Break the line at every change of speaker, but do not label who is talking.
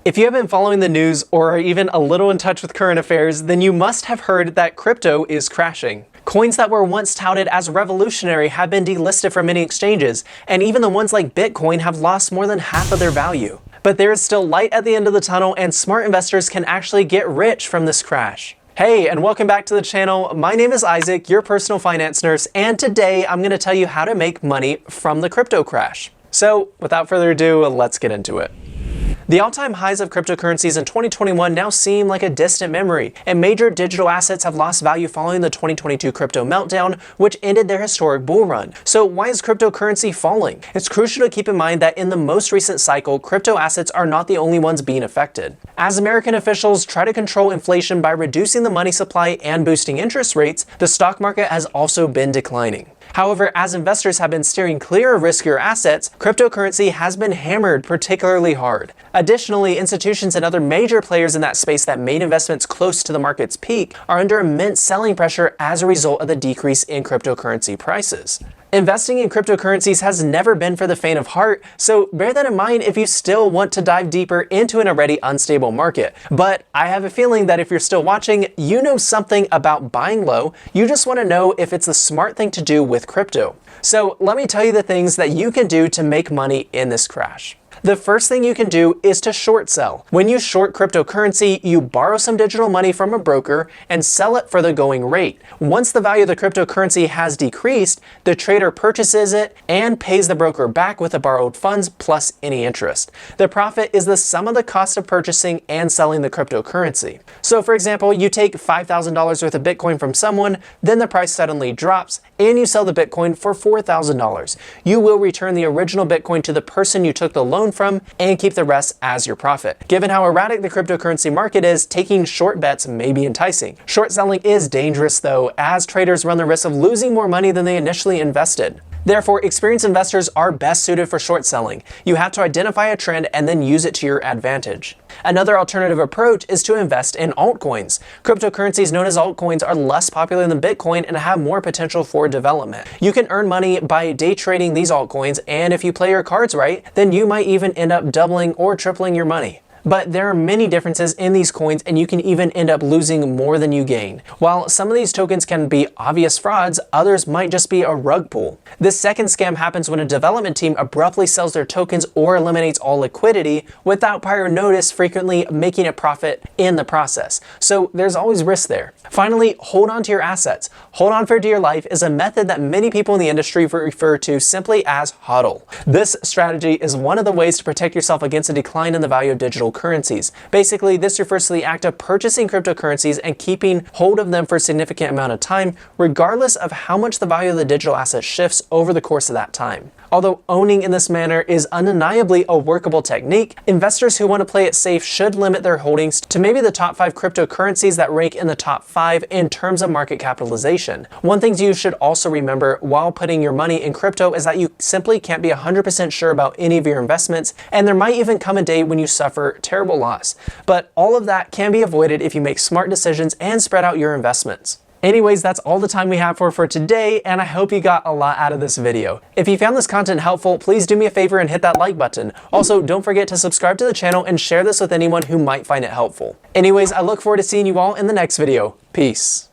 If you have been following the news or are even a little in touch with current affairs, then you must have heard that crypto is crashing. Coins that were once touted as revolutionary have been delisted from many exchanges, and even the ones like Bitcoin have lost more than half of their value. But there is still light at the end of the tunnel, and smart investors can actually get rich from this crash. Hey, and welcome back to the channel. My name is Isaac, your personal finance nurse, and today I'm going to tell you how to make money from the crypto crash. So, without further ado, let's get into it. The all-time highs of cryptocurrencies in 2021 now seem like a distant memory, and major digital assets have lost value following the 2022 crypto meltdown, which ended their historic bull run. So why is cryptocurrency falling? It's crucial to keep in mind that in the most recent cycle, crypto assets are not the only ones being affected. As American officials try to control inflation by reducing the money supply and boosting interest rates, the stock market has also been declining. However, as investors have been steering clear of riskier assets, cryptocurrency has been hammered particularly hard. Additionally, institutions and other major players in that space that made investments close to the market's peak are under immense selling pressure as a result of the decrease in cryptocurrency prices. Investing in cryptocurrencies has never been for the faint of heart, so bear that in mind if you still want to dive deeper into an already unstable market. But I have a feeling that if you're still watching, you know something about buying low, you just want to know if it's the smart thing to do with crypto. So let me tell you the things that you can do to make money in this crash. The first thing you can do is to short sell. When you short cryptocurrency, you borrow some digital money from a broker and sell it for the going rate. Once the value of the cryptocurrency has decreased, the trader purchases it and pays the broker back with the borrowed funds plus any interest. The profit is the sum of the cost of purchasing and selling the cryptocurrency. So for example, you take $5,000 worth of Bitcoin from someone, then the price suddenly drops and you sell the Bitcoin for $4,000. You will return the original Bitcoin to the person you took the loan from and keep the rest as your profit. Given how erratic the cryptocurrency market is, taking short bets may be enticing. Short selling is dangerous though, as traders run the risk of losing more money than they initially invested. Therefore, experienced investors are best suited for short selling. You have to identify a trend and then use it to your advantage. Another alternative approach is to invest in altcoins. Cryptocurrencies known as altcoins are less popular than Bitcoin and have more potential for development. You can earn money by day trading these altcoins, and if you play your cards right, then you might even end up doubling or tripling your money. But there are many differences in these coins, and you can even end up losing more than you gain. While some of these tokens can be obvious frauds, others might just be a rug pull. This second scam happens when a development team abruptly sells their tokens or eliminates all liquidity without prior notice, frequently making a profit in the process. So there's always risk there. Finally, hold on to your assets. Hold on for dear life is a method that many people in the industry refer to simply as HODL. This strategy is one of the ways to protect yourself against a decline in the value of digital currencies. Basically, this refers to the act of purchasing cryptocurrencies and keeping hold of them for a significant amount of time, regardless of how much the value of the digital asset shifts over the course of that time. Although owning in this manner is undeniably a workable technique, investors who want to play it safe should limit their holdings to maybe the top 5 cryptocurrencies that rank in the top 5 in terms of market capitalization. One thing you should also remember while putting your money in crypto is that you simply can't be 100% sure about any of your investments, and there might even come a day when you suffer terrible loss. But all of that can be avoided if you make smart decisions and spread out your investments. Anyways, that's all the time we have for today, and I hope you got a lot out of this video. If you found this content helpful, please do me a favor and hit that like button. Also, don't forget to subscribe to the channel and share this with anyone who might find it helpful. Anyways, I look forward to seeing you all in the next video. Peace.